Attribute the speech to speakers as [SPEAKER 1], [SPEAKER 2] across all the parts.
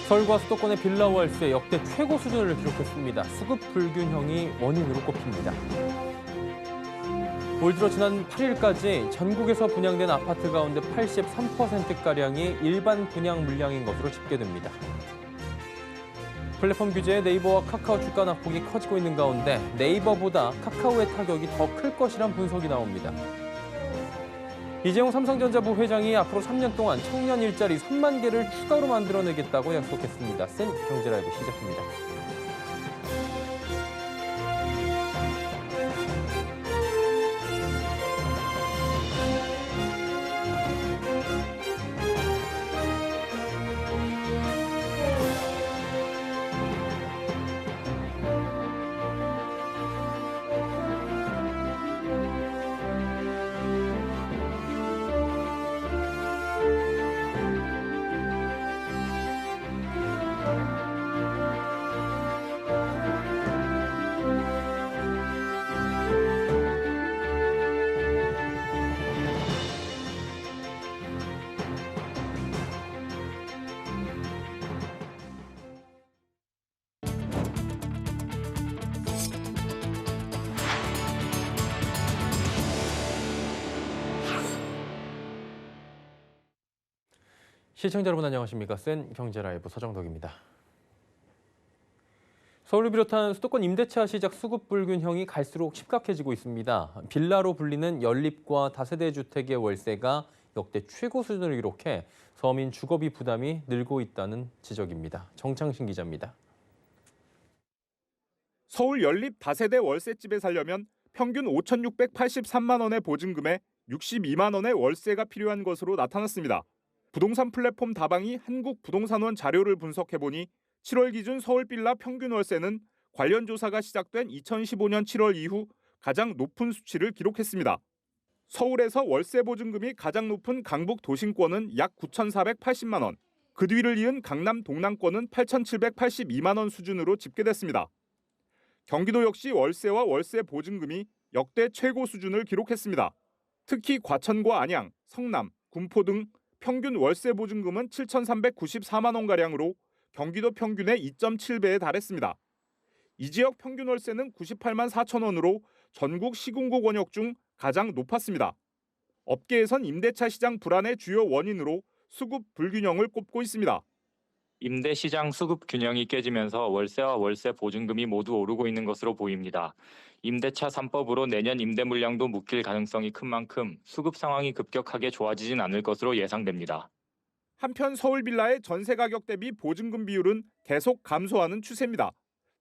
[SPEAKER 1] 서울과 수도권의 빌라 월세 역대 최고 수준을 기록했습니다. 수급 불균형이 원인으로 꼽힙니다. 올 들어 지난 8일까지 전국에서 분양된 아파트 가운데 83%가량이 일반 분양 물량인 것으로 집계됩니다. 플랫폼 규제에 네이버와 카카오 주가 낙폭이 커지고 있는 가운데 네이버보다 카카오의 타격이 더 클 것이란 분석이 나옵니다. 이재용 삼성전자 부회장이 앞으로 3년 동안 청년 일자리 3만 개를 추가로 만들어내겠다고 약속했습니다. 센 경제라이브 시작합니다. 시청자 여러분 안녕하십니까? 센 경제라이브 서정덕입니다. 서울을 비롯한 수도권 임대차 시장 수급 불균형이 갈수록 심각해지고 있습니다. 빌라로 불리는 연립과 다세대 주택의 월세가 역대 최고 수준을 기록해 서민 주거비 부담이 늘고 있다는 지적입니다. 정창신 기자입니다.
[SPEAKER 2] 서울 연립 다세대 월세집에 살려면 평균 5,683만 원의 보증금에 62만 원의 월세가 필요한 것으로 나타났습니다. 부동산 플랫폼 다방이 한국부동산원 자료를 분석해보니 7월 기준 서울 빌라 평균 월세는 관련 조사가 시작된 2015년 7월 이후 가장 높은 수치를 기록했습니다. 서울에서 월세 보증금이 가장 높은 강북 도심권은 약 9,480만 원, 그 뒤를 이은 강남 동남권은 8,782만 원 수준으로 집계됐습니다. 경기도 역시 월세와 월세 보증금이 역대 최고 수준을 기록했습니다. 특히 과천과 안양, 성남, 군포 등 평균 월세 보증금은 7,394만 원가량으로 경기도 평균의 2.7배에 달했습니다. 이 지역 평균 월세는 98만 4천 원으로 전국 시군구 권역 중 가장 높았습니다. 업계에선 임대차 시장 불안의 주요 원인으로 수급 불균형을 꼽고 있습니다.
[SPEAKER 3] 임대 시장 수급 균형이 깨지면서 월세와 월세 보증금이 모두 오르고 있는 것으로 보입니다. 임대차 3법으로 내년 임대 물량도 묶일 가능성이 큰 만큼 수급 상황이 급격하게 좋아지진 않을 것으로 예상됩니다.
[SPEAKER 2] 한편 서울 빌라의 전세 가격 대비 보증금 비율은 계속 감소하는 추세입니다.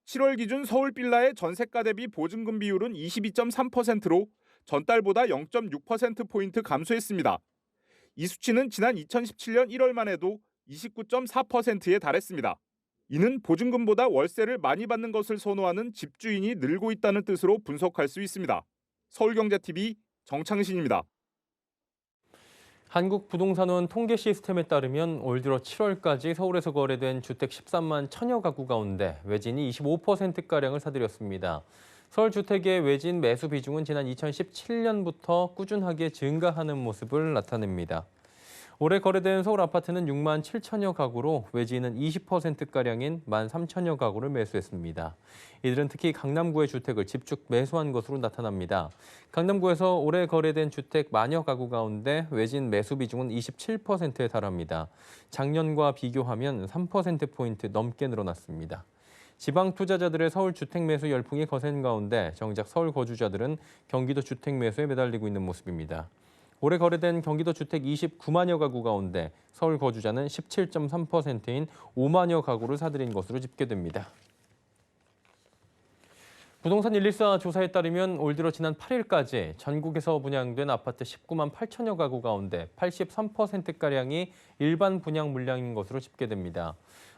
[SPEAKER 2] 7월 기준 서울 빌라의 전세가 대비 보증금 비율은 22.3%로 전달보다 0.6%포인트 감소했습니다. 이 수치는 지난 2017년 1월만 해도 29.4%에 달했습니다. 이는 보증금보다 월세를 많이 받는 것을 선호하는 집주인이 늘고 있다는 뜻으로 분석할 수 있습니다. 서울경제TV 정창신입니다.
[SPEAKER 1] 한국부동산원 통계 시스템에 따르면 올 들어 7월까지 서울에서 거래된 주택 13만 천여 가구 가운데 외진이 25%가량을 사들였습니다. 서울 주택의 외진 매수 비중은 지난 2017년부터 꾸준하게 증가하는 모습을 나타냅니다. 올해 거래된 서울 아파트는 6만 7천여 가구로 외지인은 20%가량인 1만 3천여 가구를 매수했습니다. 이들은 특히 강남구의 주택을 집중 매수한 것으로 나타납니다. 강남구에서 올해 거래된 주택 만여 가구 가운데 외진 매수 비중은 27%에 달합니다. 작년과 비교하면 3%포인트 넘게 늘어났습니다. 지방 투자자들의 서울 주택 매수 열풍이 거센 가운데 정작 서울 거주자들은 경기도 주택 매수에 매달리고 있는 모습입니다. 올해 거래된 경기도 주택 29만여 가구 가운데 서울 거주자는 17.3%인 5만여 가구를 사들인 것으로 집계됩니다. 부동산 114 조사에 따르면 올 들어 지난 8일까지 전국에서 분양된 아파트 19만 8천여 가구 가운데 83%가량이 일반 분양 물량인 것으로 집계됩니다.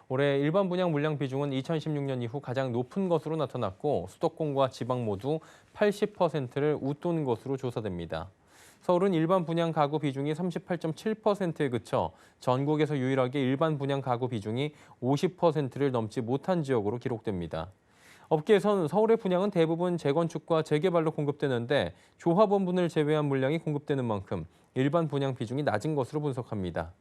[SPEAKER 1] 올해 일반 분양 물량 비중은 2016년 이후 가장 높은 것으로 나타났고 수도권과 지방 모두 80%를 웃돈 것으로 조사됩니다. 서울은 일반 분양 가구 비중이 38.7%에 그쳐 전국에서 유일하게 일반 분양 가구 비중이 50%를 넘지 못한 지역으로 기록됩니다. 업계에선 서울의 분양은 대부분 재건축과 재개발로 공급되는데 조합원분을 제외한 물량이 공급되는 만큼 일반 분양 비중이 낮은 것으로 분석합니다.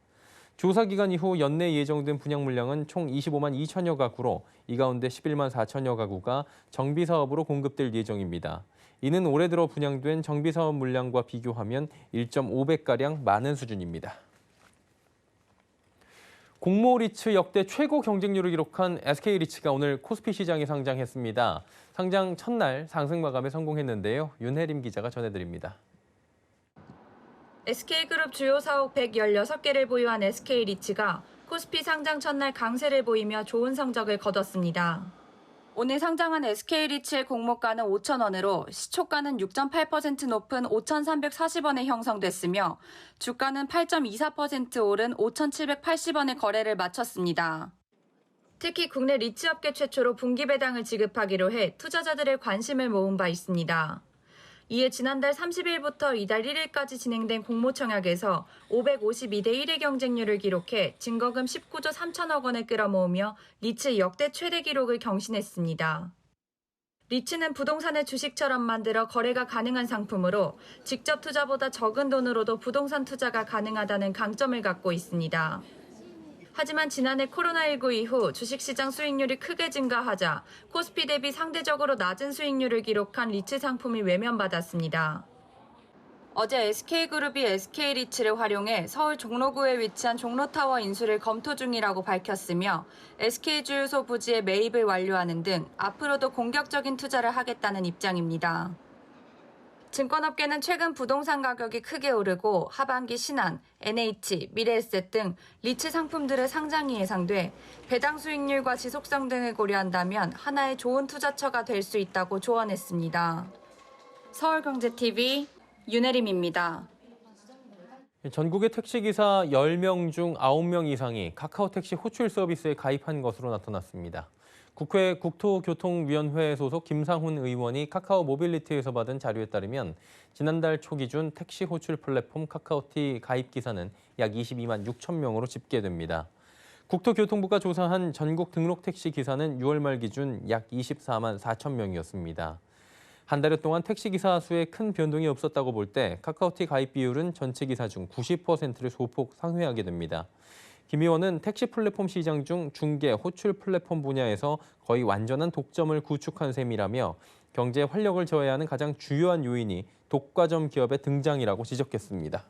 [SPEAKER 1] 조사 기간 이후 연내 예정된 분양 물량은 총 25만 2천여 가구로 이 가운데 11만 4천여 가구가 정비 사업으로 공급될 예정입니다. 이는 올해 들어 분양된 정비 사업 물량과 비교하면 1.5배가량 많은 수준입니다. 공모 리츠 역대 최고 경쟁률을 기록한 SK리츠가 오늘 코스피 시장에 상장했습니다. 상장 첫날 상승 마감에 성공했는데요. 윤혜림 기자가 전해드립니다.
[SPEAKER 4] SK그룹 주요 사옥 116개를 보유한 SK리츠가 코스피 상장 첫날 강세를 보이며 좋은 성적을 거뒀습니다. 오늘 상장한 SK리츠의 공모가는 5,000원으로 시초가는 6.8% 높은 5,340원에 형성됐으며 주가는 8.24% 오른 5,780원에 거래를 마쳤습니다. 특히 국내 리츠 업계 최초로 분기 배당을 지급하기로 해 투자자들의 관심을 모은 바 있습니다. 이에 지난달 30일부터 이달 1일까지 진행된 공모청약에서 552대 1의 경쟁률을 기록해 증거금 19조 3천억 원을 끌어모으며 리츠 역대 최대 기록을 경신했습니다. 리츠는 부동산을 주식처럼 만들어 거래가 가능한 상품으로 직접 투자보다 적은 돈으로도 부동산 투자가 가능하다는 강점을 갖고 있습니다. 하지만 지난해 코로나19 이후 주식시장 수익률이 크게 증가하자 코스피 대비 상대적으로 낮은 수익률을 기록한 리츠 상품이 외면받았습니다. 어제 SK그룹이 SK리츠를 활용해 서울 종로구에 위치한 종로타워 인수를 검토 중이라고 밝혔으며 SK주유소 부지의 매입을 완료하는 등 앞으로도 공격적인 투자를 하겠다는 입장입니다. 증권업계는 최근 부동산 가격이 크게 오르고 하반기 신한, NH, 미래에셋 등 리츠 상품들의 상장이 예상돼 배당 수익률과 지속성 등을 고려한다면 하나의 좋은 투자처가 될 수 있다고 조언했습니다. 서울경제TV 윤혜림입니다.
[SPEAKER 1] 전국의 택시기사 10명 중 9명 이상이 카카오택시 호출 서비스에 가입한 것으로 나타났습니다. 국회 국토교통위원회 소속 김상훈 의원이 카카오 모빌리티에서 받은 자료에 따르면 지난달 초 기준 택시 호출 플랫폼 카카오티 가입 기사는 약 22만 6천 명으로 집계됩니다. 국토교통부가 조사한 전국 등록 택시 기사는 6월 말 기준 약 24만 4천 명이었습니다. 한 달여 동안 택시 기사 수에 큰 변동이 없었다고 볼 때 카카오티 가입 비율은 전체 기사 중 90%를 소폭 상회하게 됩니다. 김 의원은 택시 플랫폼 시장 중 중개, 호출 플랫폼 분야에서 거의 완전한 독점을 구축한 셈이라며 경제에 활력을 저해야 하는 가장 주요한 요인이 독과점 기업의 등장이라고 지적했습니다.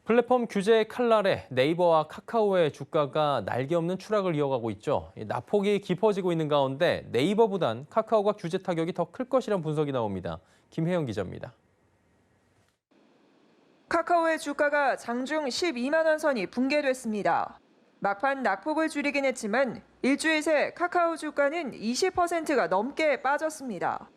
[SPEAKER 1] 플랫폼 규제 칼날에 네이버와 카카오의 주가가 날개 없는 추락을 이어가고 있죠. 낙폭이 깊어지고 있는 가운데 네이버보단 카카오가 규제 타격이 더 클 것이란 분석이 나옵니다. 김혜영 기자입니다.
[SPEAKER 5] 카카오의 주가가 장중 12만 원 선이 붕괴됐습니다. 막판 낙폭을 줄이긴 했지만 일주일 새 카카오 주가는 20%가 넘게 빠졌습니다.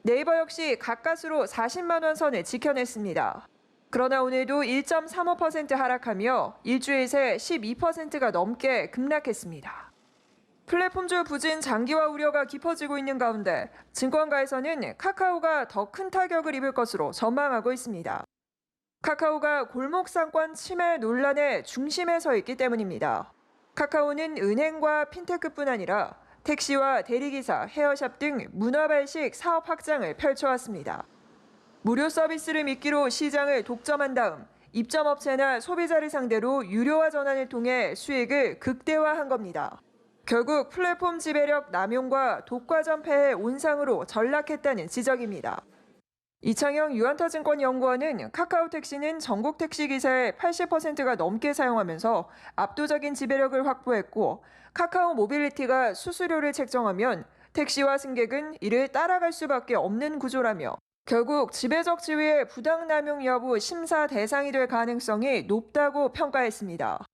[SPEAKER 5] 네이버 역시 가까스로 40만 원 선을 지켜냈습니다. 그러나 오늘도 1.35% 하락하며 일주일 새 12%가 넘게 급락했습니다. 플랫폼주 부진 장기화 우려가 깊어지고 있는 가운데 증권가에서는 카카오가 더 큰 타격을 입을 것으로 전망하고 있습니다. 카카오가 골목 상권 침해 논란의 중심에 서 있기 때문입니다. 카카오는 은행과 핀테크뿐 아니라 택시와 대리기사, 헤어샵 등 문화발식 사업 확장을 펼쳐왔습니다. 무료 서비스를 미끼로 시장을 독점한 다음 입점업체나 소비자를 상대로 유료화 전환을 통해 수익을 극대화한 겁니다. 결국 플랫폼 지배력 남용과 독과점 폐해 온상으로 전락했다는 지적입니다. 이창영 유한타증권 연구원은 카카오택시는 전국 택시기사의 80%가 넘게 사용하면서 압도적인 지배력을 확보했고 카카오 모빌리티가 수수료를 책정하면 택시와 승객은 이를 따라갈 수밖에 없는 구조라며 결국 지배적 지위의 부당 남용 여부 심사 대상이 될 가능성이 높다고 평가했습니다.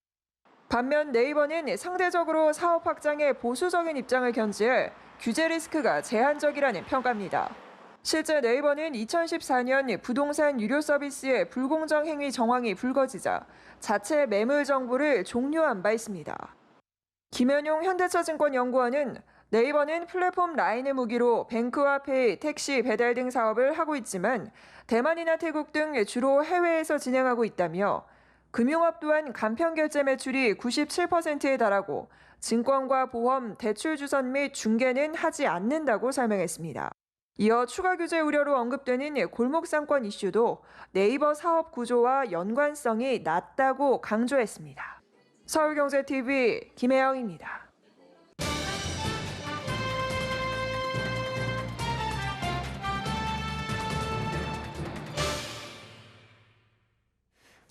[SPEAKER 5] 반면 네이버는 상대적으로 사업 확장에 보수적인 입장을 견지해 규제 리스크가 제한적이라는 평가입니다. 실제 네이버는 2014년 부동산 유료 서비스의 불공정 행위 정황이 불거지자 자체 매물 정보를 종료한 바 있습니다. 김현용 현대차증권 연구원은 네이버는 플랫폼 라인을 무기로 뱅크와 페이, 택시, 배달 등 사업을 하고 있지만 대만이나 태국 등 주로 해외에서 진행하고 있다며 금융업 또한 간편결제 매출이 97%에 달하고 증권과 보험, 대출 주선 및 중개는 하지 않는다고 설명했습니다. 이어 추가 규제 우려로 언급되는 골목상권 이슈도 네이버 사업 구조와 연관성이 낮다고 강조했습니다. 서울경제TV 김혜영입니다.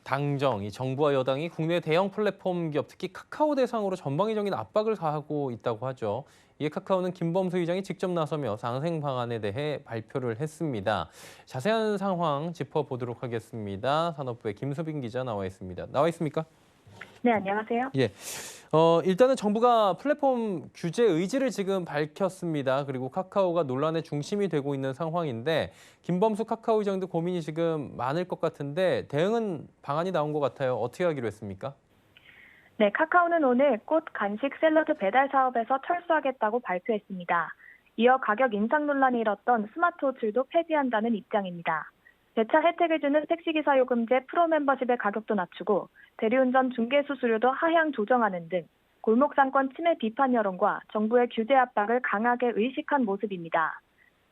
[SPEAKER 1] 당정, 이 정부와 여당이 국내 대형 플랫폼 기업, 특히 카카오 대상으로 전방위적인 압박을 가하고 있다고 하죠. 이에 카카오는 김범수 의장이 직접 나서며 상생 방안에 대해 발표를 했습니다. 자세한 상황 짚어보도록 하겠습니다. 산업부의 김수빈 기자 나와 있습니다. 나와 있습니까?
[SPEAKER 6] 네, 안녕하세요.
[SPEAKER 1] 예. 일단은 정부가 플랫폼 규제 의지를 지금 밝혔습니다. 그리고 카카오가 논란의 중심이 되고 있는 상황인데 김범수 카카오 의장도 고민이 지금 많을 것 같은데 대응은 방안이 나온 것 같아요. 어떻게 하기로 했습니까?
[SPEAKER 6] 네, 카카오는 오늘 꽃, 간식, 샐러드 배달 사업에서 철수하겠다고 발표했습니다. 이어 가격 인상 논란이 일었던 스마트워치도 폐지한다는 입장입니다. 배차 혜택을 주는 택시기사 요금제 프로 멤버십의 가격도 낮추고 대리운전 중개 수수료도 하향 조정하는 등 골목상권 침해 비판 여론과 정부의 규제 압박을 강하게 의식한 모습입니다.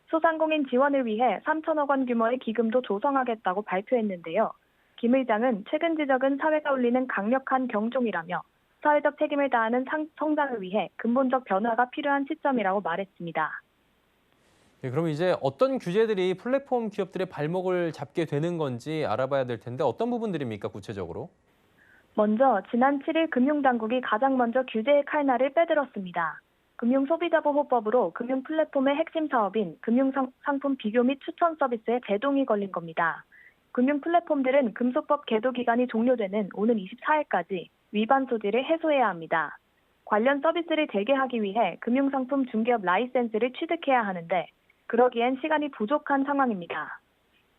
[SPEAKER 6] 소상공인 지원을 위해 3천억 원 규모의 기금도 조성하겠다고 발표했는데요. 김 의장은 최근 지적은 사회가 울리는 강력한 경종이라며 사회적 책임을 다하는 성장을 위해 근본적 변화가 필요한 시점이라고 말했습니다.
[SPEAKER 1] 네, 그럼 이제 어떤 규제들이 플랫폼 기업들의 발목을 잡게 되는 건지 알아봐야 될 텐데 어떤 부분들입니까, 구체적으로?
[SPEAKER 6] 먼저 지난 7일 금융당국이 가장 먼저 규제의 칼날을 빼들었습니다. 금융소비자보호법으로 금융 플랫폼의 핵심 사업인 금융상품 비교 및 추천 서비스에 제동이 걸린 겁니다. 금융 플랫폼들은 금소법 계도 기간이 종료되는 오는 24일까지 위반 소지를 해소해야 합니다. 관련 서비스를 재개하기 위해 금융상품 중개업 라이센스를 취득해야 하는데 그러기엔 시간이 부족한 상황입니다.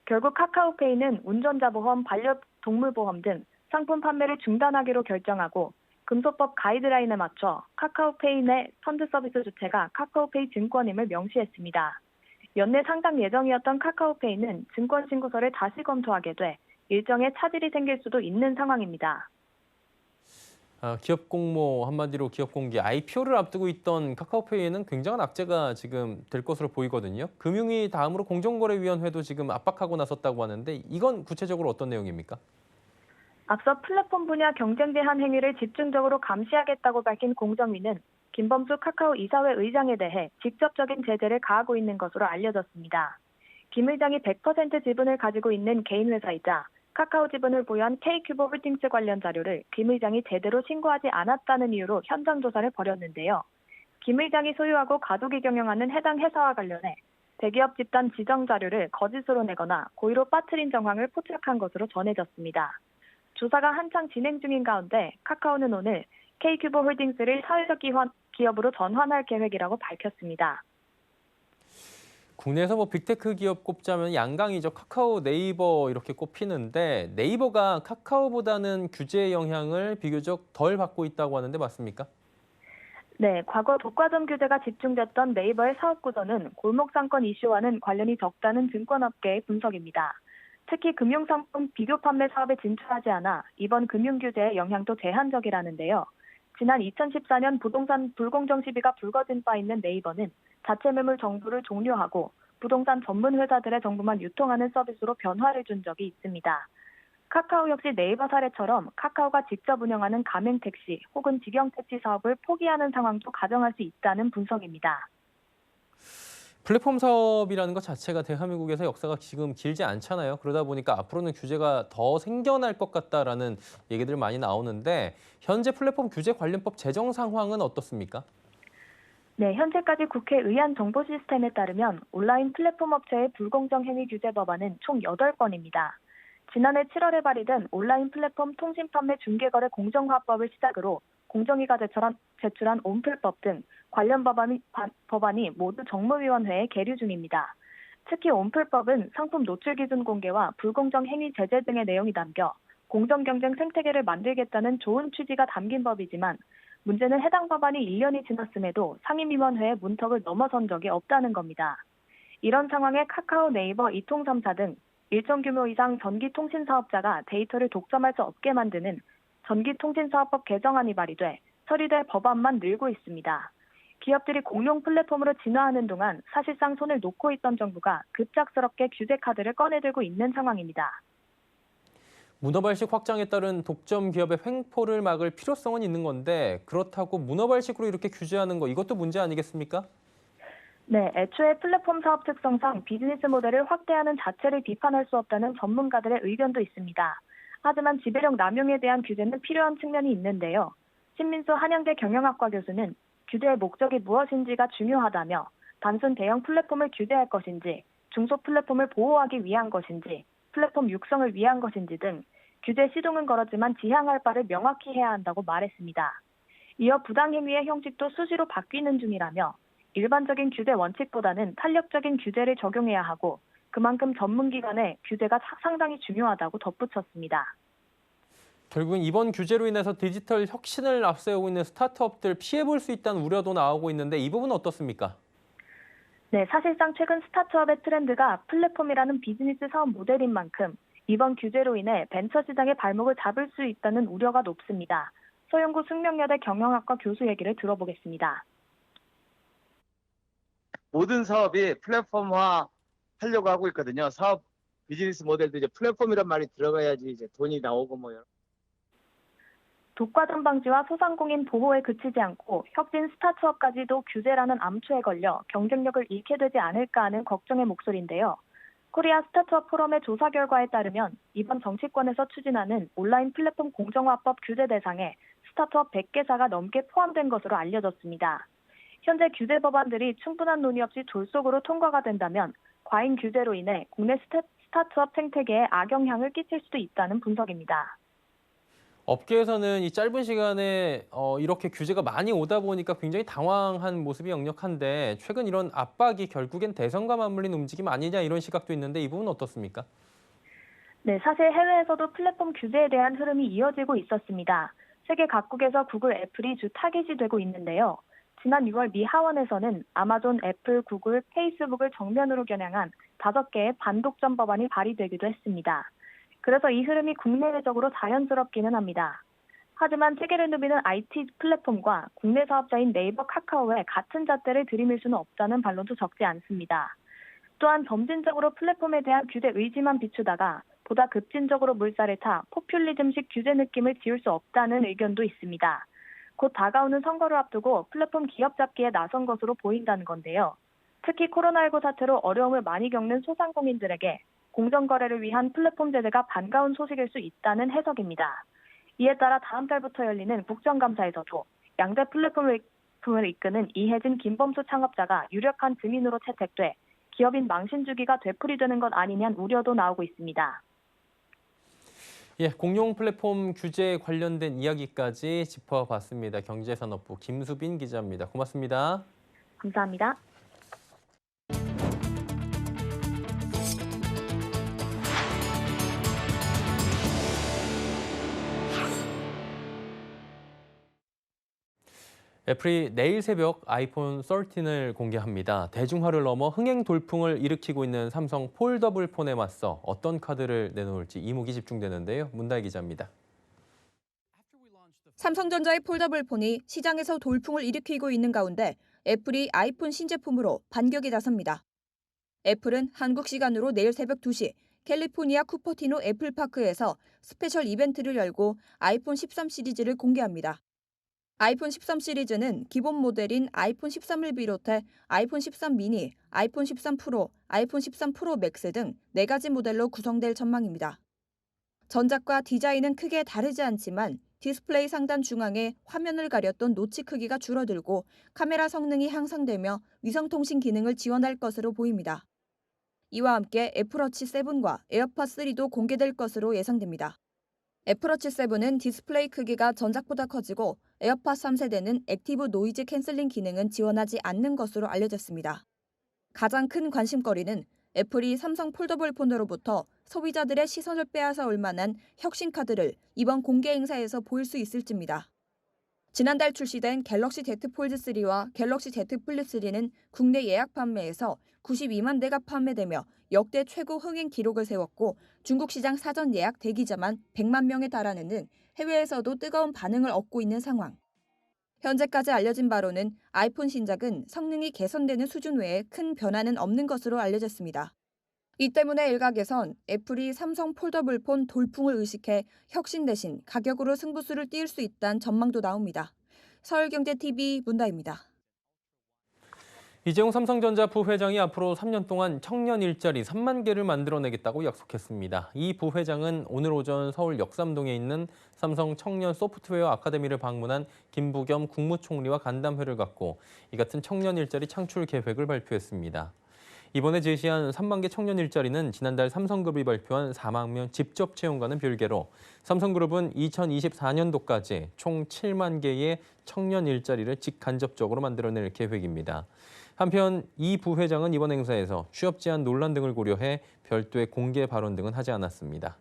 [SPEAKER 6] 결국 카카오페이는 운전자 보험, 반려동물 보험 등 상품 판매를 중단하기로 결정하고 금소법 가이드라인에 맞춰 카카오페이 내 펀드 서비스 주체가 카카오페이 증권임을 명시했습니다. 연내 상장 예정이었던 카카오페이는 증권 신고서를 다시 검토하게 돼 일정에 차질이 생길 수도 있는 상황입니다.
[SPEAKER 1] 기업 공모, 한마디로 기업 공개, IPO를 앞두고 있던 카카오페이에는 굉장한 악재가 지금 될 것으로 보이거든요. 금융위 다음으로 공정거래위원회도 지금 압박하고 나섰다고 하는데 이건 구체적으로 어떤 내용입니까?
[SPEAKER 6] 앞서 플랫폼 분야 경쟁 제한 행위를 집중적으로 감시하겠다고 밝힌 공정위는 김범수 카카오 이사회 의장에 대해 직접적인 제재를 가하고 있는 것으로 알려졌습니다. 김 의장이 100% 지분을 가지고 있는 개인 회사이자 카카오 지분을 보유한 K큐브 홀딩스 관련 자료를 김 의장이 제대로 신고하지 않았다는 이유로 현장 조사를 벌였는데요. 김 의장이 소유하고 가족이 경영하는 해당 회사와 관련해 대기업 집단 지정 자료를 거짓으로 내거나 고의로 빠뜨린 정황을 포착한 것으로 전해졌습니다. 조사가 한창 진행 중인 가운데 카카오는 오늘 K큐브 홀딩스를 사회적 기업으로 전환할 계획이라고 밝혔습니다.
[SPEAKER 1] 국내에서 빅테크 기업 꼽자면 양강이죠. 카카오, 네이버 이렇게 꼽히는데 네이버가 카카오보다는 규제의 영향을 비교적 덜 받고 있다고 하는데 맞습니까?
[SPEAKER 6] 네, 과거 독과점 규제가 집중됐던 네이버의 사업 구조는 골목상권 이슈와는 관련이 적다는 증권업계의 분석입니다. 특히 금융상품 비교 판매 사업에 진출하지 않아 이번 금융규제의 영향도 제한적이라는데요. 지난 2014년 부동산 불공정 시비가 불거진 바 있는 네이버는 자체 매물 정보를 종료하고 부동산 전문 회사들의 정보만 유통하는 서비스로 변화를 준 적이 있습니다. 카카오 역시 네이버 사례처럼 카카오가 직접 운영하는 가맹택시 혹은 직영택시 사업을 포기하는 상황도 가정할 수 있다는 분석입니다.
[SPEAKER 1] 플랫폼 사업이라는 것 자체가 대한민국에서 역사가 지금 길지 않잖아요. 그러다 보니까 앞으로는 규제가 더 생겨날 것 같다라는 얘기들 많이 나오는데 현재 플랫폼 규제 관련법 제정 상황은 어떻습니까?
[SPEAKER 6] 네, 현재까지 국회 의안 정보 시스템에 따르면 온라인 플랫폼 업체의 불공정 행위 규제 법안은 총 8건입니다. 지난해 7월에 발의된 온라인 플랫폼 통신 판매 중개거래 공정화법을 시작으로 공정위가 제출한 온플법 등 관련 법안이 모두 정무위원회에 계류 중입니다. 특히 온플법은 상품 노출 기준 공개와 불공정 행위 제재 등의 내용이 담겨 공정경쟁 생태계를 만들겠다는 좋은 취지가 담긴 법이지만 문제는 해당 법안이 1년이 지났음에도 상임위원회의 문턱을 넘어선 적이 없다는 겁니다. 이런 상황에 카카오, 네이버, 이통 3사 등 일정 규모 이상 전기통신사업자가 데이터를 독점할 수 없게 만드는 전기통신사업법 개정안이 발의돼 처리될 법안만 늘고 있습니다. 기업들이 공룡 플랫폼으로 진화하는 동안 사실상 손을 놓고 있던 정부가 급작스럽게 규제 카드를 꺼내들고 있는 상황입니다.
[SPEAKER 1] 문어발식 확장에 따른 독점 기업의 횡포를 막을 필요성은 있는 건데 그렇다고 문어발식으로 이렇게 규제하는 거 이것도 문제 아니겠습니까?
[SPEAKER 6] 네, 애초에 플랫폼 사업 특성상 비즈니스 모델을 확대하는 자체를 비판할 수 없다는 전문가들의 의견도 있습니다. 하지만 지배력 남용에 대한 규제는 필요한 측면이 있는데요. 신민수 한양대 경영학과 교수는 규제의 목적이 무엇인지가 중요하다며 단순 대형 플랫폼을 규제할 것인지, 중소 플랫폼을 보호하기 위한 것인지, 플랫폼 육성을 위한 것인지 등 규제 시동은 걸었지만 지향할 바를 명확히 해야 한다고 말했습니다. 이어 부당행위의 형식도 수시로 바뀌는 중이라며 일반적인 규제 원칙보다는 탄력적인 규제를 적용해야 하고 그만큼 전문기관의 규제가 상당히 중요하다고 덧붙였습니다.
[SPEAKER 1] 결국은 이번 규제로 인해서 디지털 혁신을 앞세우고 있는 스타트업들 피해볼 수 있다는 우려도 나오고 있는데 이 부분은 어떻습니까?
[SPEAKER 6] 네, 사실상 최근 스타트업의 트렌드가 플랫폼이라는 비즈니스 사업 모델인 만큼 이번 규제로 인해 벤처 시장의 발목을 잡을 수 있다는 우려가 높습니다. 서영구 숙명여대 경영학과 교수 얘기를 들어보겠습니다.
[SPEAKER 7] 모든 사업이 플랫폼화 하려고 하고 있거든요. 사업 비즈니스 모델도 이제 플랫폼이란 말이 들어가야지 이제 돈이 나오고 뭐요.
[SPEAKER 6] 독과점 방지와 소상공인 보호에 그치지 않고 혁신 스타트업까지도 규제라는 암초에 걸려 경쟁력을 잃게 되지 않을까 하는 걱정의 목소리인데요. 코리아 스타트업 포럼의 조사 결과에 따르면 이번 정치권에서 추진하는 온라인 플랫폼 공정화법 규제 대상에 스타트업 100개사가 넘게 포함된 것으로 알려졌습니다. 현재 규제 법안들이 충분한 논의 없이 졸속으로 통과가 된다면 과잉 규제로 인해 국내 스타트업 생태계에 악영향을 끼칠 수도 있다는 분석입니다.
[SPEAKER 1] 업계에서는 이 짧은 시간에 이렇게 규제가 많이 오다 보니까 굉장히 당황한 모습이 역력한데 최근 이런 압박이 결국엔 대선과 맞물린 움직임 아니냐 이런 시각도 있는데 이 부분은 어떻습니까?
[SPEAKER 6] 네, 사실 해외에서도 플랫폼 규제에 대한 흐름이 이어지고 있었습니다. 세계 각국에서 구글, 애플이 주 타깃이 되고 있는데요. 지난 6월 미 하원에서는 아마존, 애플, 구글, 페이스북을 정면으로 겨냥한 5개의 반독점 법안이 발의되기도 했습니다. 그래서 이 흐름이 국내외적으로 자연스럽기는 합니다. 하지만 세계를 누비는 IT 플랫폼과 국내 사업자인 네이버, 카카오에 같은 잣대를 들이밀 수는 없다는 반론도 적지 않습니다. 또한 점진적으로 플랫폼에 대한 규제 의지만 비추다가 보다 급진적으로 물살을 타 포퓰리즘식 규제 느낌을 지울 수 없다는 의견도 있습니다. 곧 다가오는 선거를 앞두고 플랫폼 기업 잡기에 나선 것으로 보인다는 건데요. 특히 코로나19 사태로 어려움을 많이 겪는 소상공인들에게 공정거래를 위한 플랫폼 제재가 반가운 소식일 수 있다는 해석입니다. 이에 따라 다음 달부터 열리는 국정감사에서도 양대 플랫폼을 이끄는 이혜진, 김범수 창업자가 유력한 증인으로 채택돼 기업인 망신 주기가 되풀이되는 것 아니냐는 우려도 나오고 있습니다.
[SPEAKER 1] 예, 공룡 플랫폼 규제에 관련된 이야기까지 짚어봤습니다. 경제산업부 김수빈 기자입니다. 고맙습니다.
[SPEAKER 6] 감사합니다.
[SPEAKER 1] 애플이 내일 새벽 아이폰 13을 공개합니다. 대중화를 넘어 흥행 돌풍을 일으키고 있는 삼성 폴더블 폰에 맞서 어떤 카드를 내놓을지 이목이 집중되는데요. 문다희 기자입니다.
[SPEAKER 8] 삼성전자의 폴더블 폰이 시장에서 돌풍을 일으키고 있는 가운데 애플이 아이폰 신제품으로 반격에 나섭니다. 애플은 한국 시간으로 내일 새벽 2시 캘리포니아 쿠퍼티노 애플파크에서 스페셜 이벤트를 열고 아이폰 13 시리즈를 공개합니다. 아이폰 13 시리즈는 기본 모델인 아이폰 13을 비롯해 아이폰 13 미니, 아이폰 13 프로, 아이폰 13 프로 맥스 등 4가지 모델로 구성될 전망입니다. 전작과 디자인은 크게 다르지 않지만 디스플레이 상단 중앙에 화면을 가렸던 노치 크기가 줄어들고 카메라 성능이 향상되며 위성통신 기능을 지원할 것으로 보입니다. 이와 함께 애플워치 7과 에어팟 3도 공개될 것으로 예상됩니다. 애플워치 7은 디스플레이 크기가 전작보다 커지고 에어팟 3세대는 액티브 노이즈 캔슬링 기능은 지원하지 않는 것으로 알려졌습니다. 가장 큰 관심거리는 애플이 삼성 폴더블 폰으로부터 소비자들의 시선을 빼앗아 올 만한 혁신 카드를 이번 공개 행사에서 보일 수 있을지입니다. 지난달 출시된 갤럭시 Z 폴드 3와 갤럭시 Z 플립 3는 국내 예약 판매에서 92만 대가 판매되며 역대 최고 흥행 기록을 세웠고 중국 시장 사전 예약 대기자만 100만 명에 달하는 등 해외에서도 뜨거운 반응을 얻고 있는 상황. 현재까지 알려진 바로는 아이폰 신작은 성능이 개선되는 수준 외에 큰 변화는 없는 것으로 알려졌습니다. 이 때문에 일각에선 애플이 삼성 폴더블폰 돌풍을 의식해 혁신 대신 가격으로 승부수를 띄울 수 있다는 전망도 나옵니다. 서울경제TV 문다입니다.
[SPEAKER 1] 이재용 삼성전자 부회장이 앞으로 3년 동안 청년 일자리 3만 개를 만들어내겠다고 약속했습니다. 이 부회장은 오늘 오전 서울 역삼동에 있는 삼성 청년 소프트웨어 아카데미를 방문한 김부겸 국무총리와 간담회를 갖고 이 같은 청년 일자리 창출 계획을 발표했습니다. 이번에 제시한 3만 개 청년 일자리는 지난달 삼성그룹이 발표한 4만 명 직접 채용과는 별개로 삼성그룹은 2024년도까지 총 7만 개의 청년 일자리를 직간접적으로 만들어낼 계획입니다. 한편 이 부회장은 이번 행사에서 취업 제한 논란 등을 고려해 별도의 공개 발언 등은 하지 않았습니다.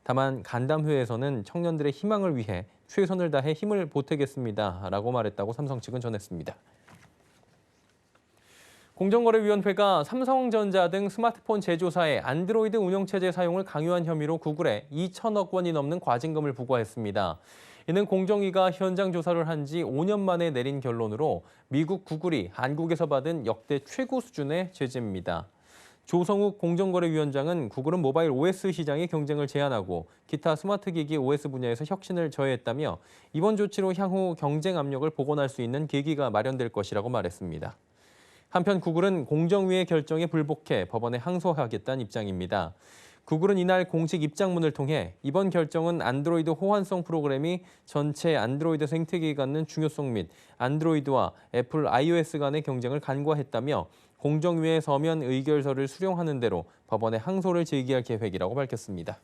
[SPEAKER 1] 다만 간담회에서는 청년들의 희망을 위해 최선을 다해 힘을 보태겠습니다라고 말했다고 삼성 측은 전했습니다. 공정거래위원회가 삼성전자 등 스마트폰 제조사의 안드로이드 운영체제 사용을 강요한 혐의로 구글에 2천억 원이 넘는 과징금을 부과했습니다. 이는 공정위가 현장 조사를 한 지 5년 만에 내린 결론으로 미국 구글이 한국에서 받은 역대 최고 수준의 제재입니다. 조성욱 공정거래위원장은 구글은 모바일 OS 시장의 경쟁을 제한하고 기타 스마트기기 OS 분야에서 혁신을 저해했다며 이번 조치로 향후 경쟁 압력을 복원할 수 있는 계기가 마련될 것이라고 말했습니다. 한편 구글은 공정위의 결정에 불복해 법원에 항소하겠다는 입장입니다. 구글은 이날 공식 입장문을 통해 이번 결정은 안드로이드 호환성 프로그램이 전체 안드로이드 생태계에 갖는 중요성 및 안드로이드와 애플 iOS 간의 경쟁을 간과했다며 공정위의 서면 의결서를 수령하는 대로 법원에 항소를 제기할 계획이라고 밝혔습니다.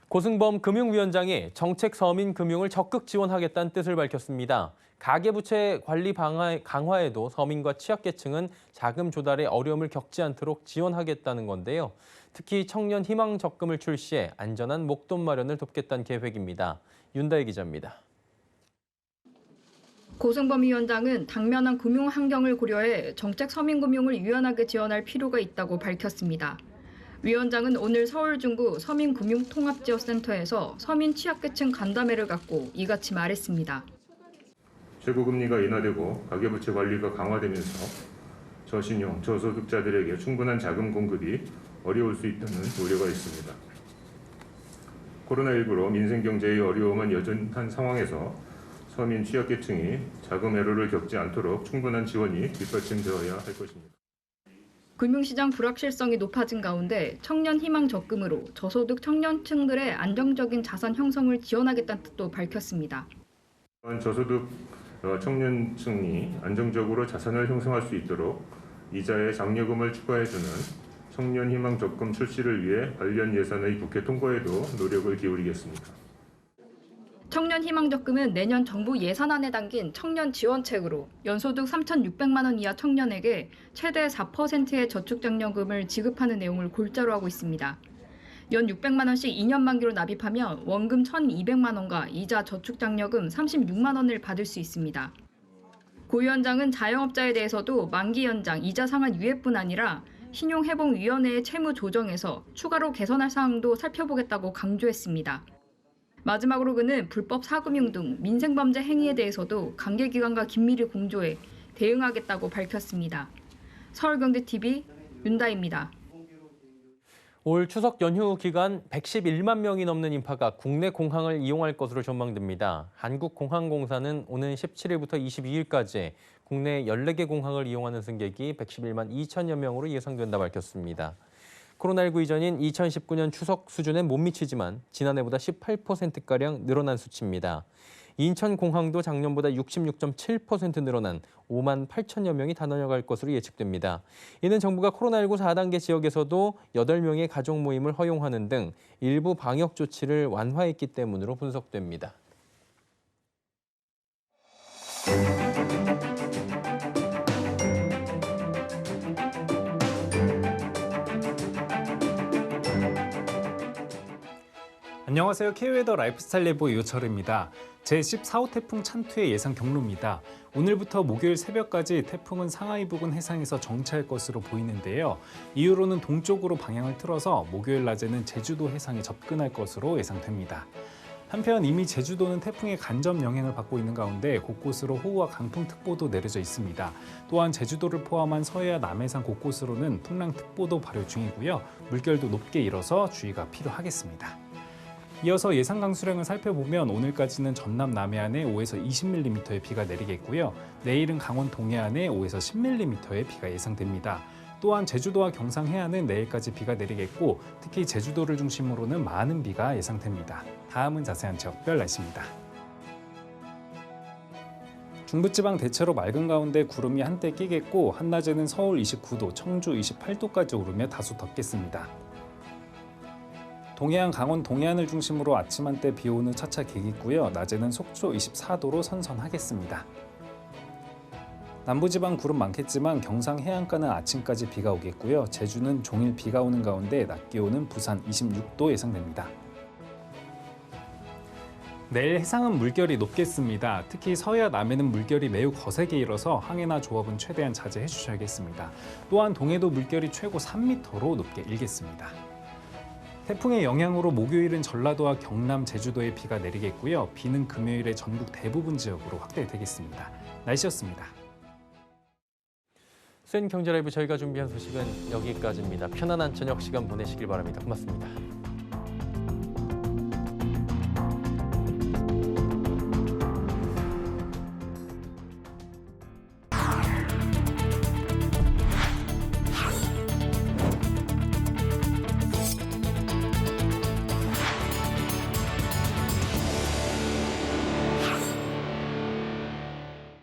[SPEAKER 1] 고승범 금융위원장이 정책 서민 금융을 적극 지원하겠다는 뜻을 밝혔습니다. 가계부채 관리 강화에도 서민과 취약계층은 자금 조달에 어려움을 겪지 않도록 지원하겠다는 건데요. 특히 청년 희망 적금을 출시해 안전한 목돈 마련을 돕겠다는 계획입니다. 윤다혜 기자입니다.
[SPEAKER 4] 고승범 위원장은 당면한 금융 환경을 고려해 정책 서민금융을 유연하게 지원할 필요가 있다고 밝혔습니다. 위원장은 오늘 서울 중구 서민금융통합지원센터에서 서민 취약계층 간담회를 갖고 이같이 말했습니다.
[SPEAKER 9] 최고금리가 인하되고 가계부채 관리가 강화되면서 저신용, 저소득자들에게 충분한 자금 공급이 어려울 수 있다는 우려가 있습니다. 코로나19로 민생경제의 어려움은 여전한 상황에서 서민 취약계층이 자금 애로를 겪지 않도록 충분한 지원이 뒷받침되어야 할 것입니다.
[SPEAKER 4] 금융시장 불확실성이 높아진 가운데 청년 희망 적금으로 저소득 청년층들의 안정적인 자산 형성을 지원하겠다는 뜻도 밝혔습니다.
[SPEAKER 9] 저소득 청년층이 안정적으로 자산을 형성할 수 있도록 이자의 장려금을 추가해주는 청년 희망 적금 출시를 위해 관련 예산의 국회 통과에도 노력을 기울이겠습니다.
[SPEAKER 4] 청년 희망 적금은 내년 정부 예산안에 담긴 청년 지원책으로 연소득 3,600만 원 이하 청년에게 최대 4%의 저축장려금을 지급하는 내용을 골자로 하고 있습니다. 연 600만 원씩 2년 만기로 납입하면 원금 1,200만 원과 이자 저축장려금 36만 원을 받을 수 있습니다. 고 위원장은 자영업자에 대해서도 만기 연장, 이자 상한 유예뿐 아니라 신용회복위원회의 채무 조정에서 추가로 개선할 사항도 살펴보겠다고 강조했습니다. 마지막으로 그는 불법 사금융 등 민생범죄 행위에 대해서도 관계기관과 긴밀히 공조해 대응하겠다고 밝혔습니다. 서울경제TV 윤다입니다.
[SPEAKER 1] 올 추석 연휴 기간 111만 명이 넘는 인파가 국내 공항을 이용할 것으로 전망됩니다. 한국공항공사는 오는 17일부터 22일까지 국내 14개 공항을 이용하는 승객이 111만 2천여 명으로 예상된다 밝혔습니다. 코로나19 이전인 2019년 추석 수준에 못 미치지만 지난해보다 18%가량 늘어난 수치입니다. 인천공항도 작년보다 66.7% 늘어난 5만 8천여 명이 다녀갈 것으로 예측됩니다. 이는 정부가 코로나19 4단계 지역에서도 8명의 가족 모임을 허용하는 등 일부 방역 조치를 완화했기 때문으로 분석됩니다.
[SPEAKER 10] 안녕하세요. K웨더 라이프스타일 예보 이호철입니다. 제14호 태풍 찬투의 예상 경로입니다. 오늘부터 목요일 새벽까지 태풍은 상하이 부근 해상에서 정체할 것으로 보이는데요. 이후로는 동쪽으로 방향을 틀어서 목요일 낮에는 제주도 해상에 접근할 것으로 예상됩니다. 한편 이미 제주도는 태풍의 간접 영향을 받고 있는 가운데 곳곳으로 호우와 강풍특보도 내려져 있습니다. 또한 제주도를 포함한 서해와 남해상 곳곳으로는 풍랑특보도 발효 중이고요. 물결도 높게 일어서 주의가 필요하겠습니다. 이어서 예상 강수량을 살펴보면 오늘까지는 전남 남해안에 5에서 20mm의 비가 내리겠고요. 내일은 강원 동해안에 5에서 10mm의 비가 예상됩니다. 또한 제주도와 경상 해안은 내일까지 비가 내리겠고 특히 제주도를 중심으로는 많은 비가 예상됩니다. 다음은 자세한 지역별 날씨입니다. 중부지방 대체로 맑은 가운데 구름이 한때 끼겠고 한낮에는 서울 29도, 청주 28도까지 오르며 다소 덥겠습니다. 동해안, 강원 동해안을 중심으로 아침 한때 비 오는 차차 개겠고요. 낮에는 속초 24도로 선선하겠습니다. 남부지방 구름 많겠지만 경상 해안가는 아침까지 비가 오겠고요. 제주는 종일 비가 오는 가운데 낮 기온은 부산 26도 예상됩니다. 내일 해상은 물결이 높겠습니다. 특히 서해와 남해는 물결이 매우 거세게 일어서 항해나 조업은 최대한 자제해 주셔야겠습니다. 또한 동해도 물결이 최고 3m로 높게 일겠습니다. 태풍의 영향으로 목요일은 전라도와 경남, 제주도에 비가 내리겠고요. 비는 금요일에 전국 대부분 지역으로 확대되겠습니다. 날씨였습니다.
[SPEAKER 1] 센 경제 라이브 저희가 준비한 소식은 여기까지입니다. 편안한 저녁 시간 보내시길 바랍니다. 고맙습니다.